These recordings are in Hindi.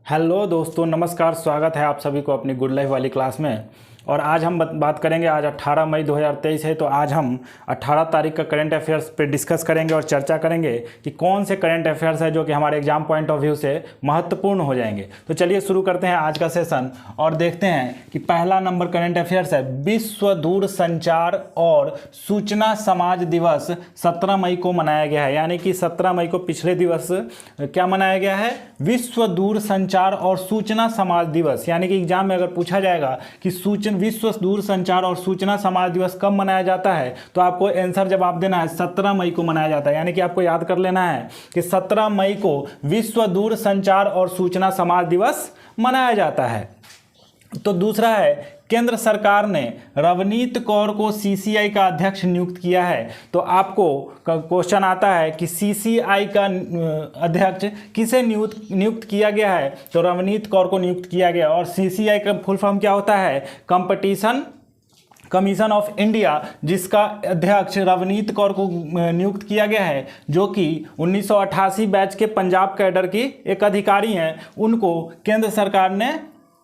हेलो दोस्तों, नमस्कार। स्वागत है आप सभी को अपनी गुड लाइफ वाली क्लास में। और आज हम बात करेंगे, आज 18 मई 2023 है, तो आज हम 18 तारीख का करंट अफेयर्स पे डिस्कस करेंगे और चर्चा करेंगे कि कौन से करंट अफेयर्स है जो कि हमारे एग्जाम पॉइंट ऑफ व्यू से महत्वपूर्ण हो जाएंगे। तो चलिए शुरू करते हैं आज का सेशन और देखते हैं कि पहला नंबर करंट अफेयर्स है, विश्व दूरसंचार और सूचना समाज दिवस 17 मई को मनाया गया है। यानी कि 17 मई को पिछले दिवस क्या मनाया गया है? विश्व दूरसंचार और सूचना समाज दिवस। यानी कि एग्जाम में अगर पूछा जाएगा कि विश्व दूरसंचार और सूचना समाज दिवस कब मनाया जाता है, तो आपको आंसर जवाब देना है 17 मई को मनाया जाता है। यानी कि आपको याद कर लेना है कि 17 मई को विश्व दूरसंचार और सूचना समाज दिवस मनाया जाता है। तो दूसरा है, केंद्र सरकार ने रवनीत कौर को सीसीआई का अध्यक्ष नियुक्त किया है। तो आपको क्वेश्चन आता है कि सीसीआई का अध्यक्ष किसे नियुक्त किया गया है? तो रवनीत कौर को नियुक्त किया गया। और सीसीआई का फुल फॉर्म क्या होता है? कंपटीशन कमीशन ऑफ इंडिया, जिसका अध्यक्ष रवनीत कौर को नियुक्त किया गया है, जो कि 1988 बैच के पंजाब कैडर की एक अधिकारी हैं। उनको केंद्र सरकार ने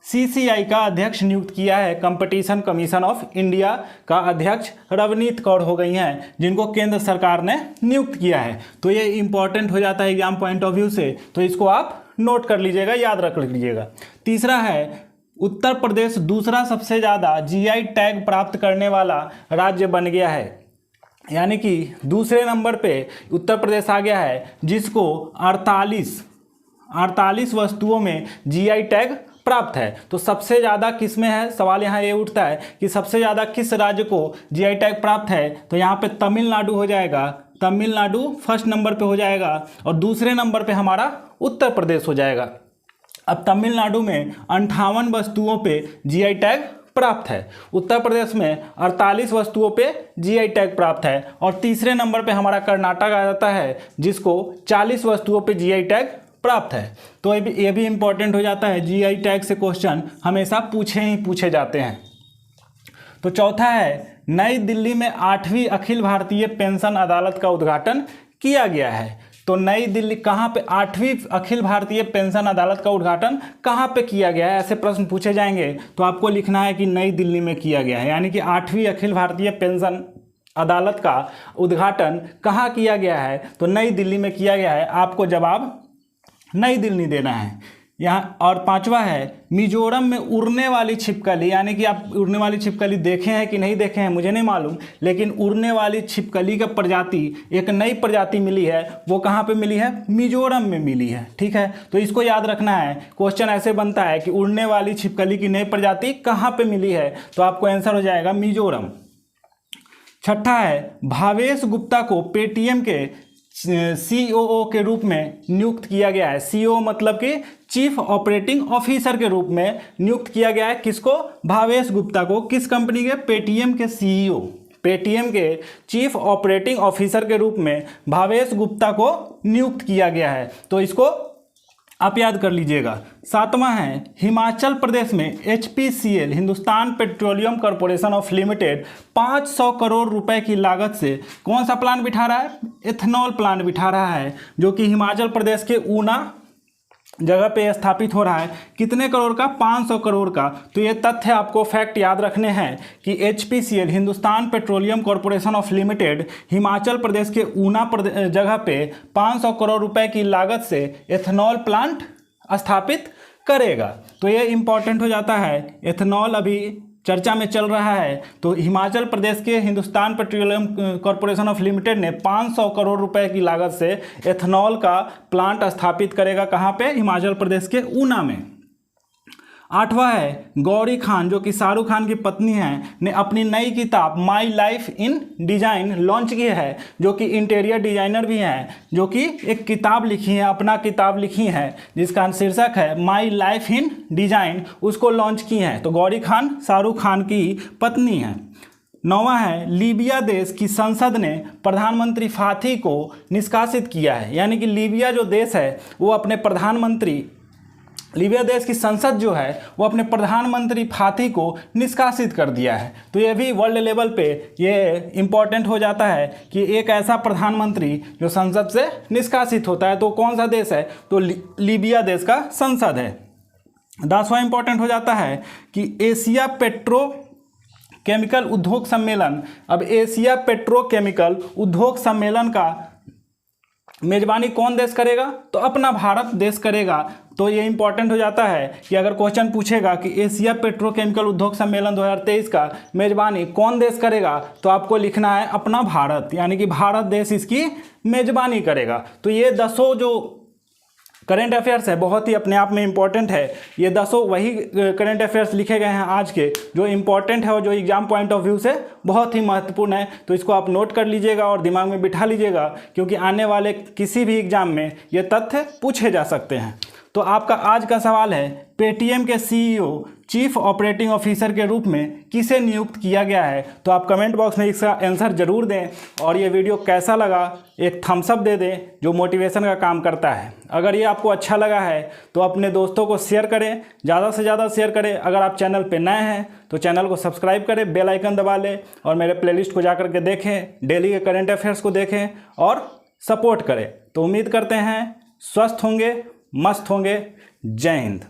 सीसीआई का अध्यक्ष नियुक्त किया है। कंपटीशन कमीशन ऑफ इंडिया का अध्यक्ष रवनीत कौर हो गई हैं, जिनको केंद्र सरकार ने नियुक्त किया है। तो ये इंपॉर्टेंट हो जाता है एग्जाम पॉइंट ऑफ व्यू से, तो इसको आप नोट कर लीजिएगा, याद रख लीजिएगा। तीसरा है, उत्तर प्रदेश दूसरा सबसे ज़्यादा जीआई टैग प्राप्त करने वाला राज्य बन गया है। यानी कि दूसरे नंबर पे उत्तर प्रदेश आ गया है, जिसको 48 वस्तुओं में जीआई टैग प्राप्त है। तो सबसे ज़्यादा किस में है? सवाल यहाँ ये उठता है कि सबसे ज़्यादा किस राज्य को जीआई टैग प्राप्त है? तो यहाँ पे तमिलनाडु हो जाएगा। तमिलनाडु फर्स्ट नंबर पे हो जाएगा और दूसरे नंबर पे हमारा उत्तर प्रदेश हो जाएगा। अब तमिलनाडु में 58 वस्तुओं पे जीआई टैग प्राप्त है, उत्तर प्रदेश में 48 वस्तुओं पे जीआई टैग प्राप्त है और तीसरे नंबर पे हमारा कर्नाटक आ जाता है, जिसको 40 वस्तुओं पे जीआई टैग प्राप्त है। तो ये भी इंपॉर्टेंट हो जाता है, जीआई टैग से क्वेश्चन हमेशा पूछे जाते हैं। तो चौथा है, नई दिल्ली में 8वीं अखिल भारतीय पेंशन अदालत का उद्घाटन किया गया है। तो नई दिल्ली कहाँ पे 8वीं अखिल भारतीय पेंशन अदालत का उद्घाटन कहाँ पे किया गया है? ऐसे प्रश्न पूछे जाएंगे तो आपको लिखना है कि नई दिल्ली में किया गया है। यानी कि 8वीं अखिल भारतीय पेंशन अदालत का उद्घाटन कहाँ किया गया है? तो नई दिल्ली में किया गया है। आपको जवाब नई दिल्ली देना है यहाँ। और पांचवा है, मिजोरम में उड़ने वाली छिपकली। यानी कि आप उड़ने वाली छिपकली देखे हैं कि नहीं देखे हैं मुझे नहीं मालूम, लेकिन उड़ने वाली छिपकली का प्रजाति, एक नई प्रजाति मिली है। वो कहाँ पे मिली है? मिजोरम में मिली है। ठीक है, तो इसको याद रखना है। क्वेश्चन ऐसे बनता है कि उड़ने वाली छिपकली की नई प्रजाति कहाँ पे मिली है? तो आपको आंसर हो जाएगा मिजोरम। छठा है, भावेश गुप्ता को पेटीएम के सीओओ के रूप में नियुक्त किया गया है। सीओ मतलब कि चीफ ऑपरेटिंग ऑफिसर के रूप में नियुक्त किया गया है। किसको? भावेश गुप्ता को। किस कंपनी के? पेटीएम के सीईओ, पेटीएम के चीफ ऑपरेटिंग ऑफिसर के रूप में भावेश गुप्ता को नियुक्त किया गया है। तो इसको आप याद कर लीजिएगा। सातवां है, हिमाचल प्रदेश में HPCL Hindustan petroleum corporation of limited 500 crore रुपए की लागत से कौन सा प्लांट बिठा रहा है? एथेनॉल प्लांट बिठा रहा है, जो कि हिमाचल प्रदेश के ऊना जगह पे स्थापित हो रहा है। कितने करोड़ का? 500 करोड़ का। तो ये तथ्य आपको फैक्ट याद रखने हैं कि HPCL Hindustan petroleum corporation of limited Himachal Pradesh के ऊना जगह पे 500 करोड़ रुपए की लागत से एथेनॉल प्लांट स्थापित करेगा। तो ये इंपॉर्टेंट हो जाता है। एथेनॉल अभी चर्चा में चल रहा है, तो हिमाचल प्रदेश के Hindustan petroleum corporation of limited ने 500 करोड़ रुपए की लागत से एथेनॉल का प्लांट स्थापित करेगा। कहाँ पे? हिमाचल प्रदेश के ऊना में। आठवां है, गौरी खान, जो कि शाहरुख खान की पत्नी हैं, ने अपनी नई किताब my life in design launch की है, जो कि इंटीरियर डिजाइनर भी हैं, जो कि एक किताब लिखी है, अपना किताब लिखी है, जिसका शीर्षक है माई लाइफ इन डिजाइन, उसको लॉन्च की हैं। तो गौरी खान शाहरुख खान की पत्नी हैं। नौवां है, लीबिया देश की संसद ने प्रधानमंत्री फाथी को निष्कासित किया है। यानी कि लीबिया जो देश है वो अपने प्रधानमंत्री, लीबिया देश की संसद जो है वो अपने प्रधानमंत्री फाथी को निष्कासित कर दिया है। तो ये भी वर्ल्ड लेवल पे ये इम्पॉर्टेंट हो जाता है कि एक ऐसा प्रधानमंत्री जो संसद से निष्कासित होता है, तो कौन सा देश है? तो लीबिया देश का संसद है। 10वां इंपॉर्टेंट हो जाता है कि एशिया पेट्रो केमिकल उद्योग सम्मेलन। अब एशिया पेट्रोकेमिकल उद्योग सम्मेलन का मेजबानी कौन देश करेगा? तो अपना भारत देश करेगा। तो ये इंपॉर्टेंट हो जाता है कि अगर क्वेश्चन पूछेगा कि एशिया पेट्रोकेमिकल उद्योग सम्मेलन 2023 का मेजबानी कौन देश करेगा, तो आपको लिखना है अपना भारत, यानी कि भारत देश इसकी मेजबानी करेगा। तो ये 10 जो करेंट अफेयर्स है बहुत ही अपने आप में इम्पॉर्टेंट है। ये 10 वही करेंट अफेयर्स लिखे गए हैं आज के जो इम्पॉर्टेंट है और जो एग्जाम पॉइंट ऑफ व्यू से बहुत ही महत्वपूर्ण है। तो इसको आप नोट कर लीजिएगा और दिमाग में बिठा लीजिएगा, क्योंकि आने वाले किसी भी एग्जाम में ये तथ्य पूछे जा सकते हैं। तो आपका आज का सवाल है, पेटीएम के सीईओ चीफ ऑपरेटिंग ऑफिसर के रूप में किसे नियुक्त किया गया है? तो आप कमेंट बॉक्स में इसका आंसर जरूर दें और ये वीडियो कैसा लगा एक थम्स अप दे दें, जो मोटिवेशन का काम करता है। अगर ये आपको अच्छा लगा है तो अपने दोस्तों को शेयर करें, ज़्यादा से ज़्यादा शेयर करें। अगर आप चैनल पे नए हैं तो चैनल को सब्सक्राइब करें, बेल आइकन दबा लें और मेरे प्लेलिस्ट को जा कर के देखें, डेली के करेंट अफेयर्स को देखें और सपोर्ट करें। तो उम्मीद करते हैं स्वस्थ होंगे, मस्त होंगे। जय हिंद।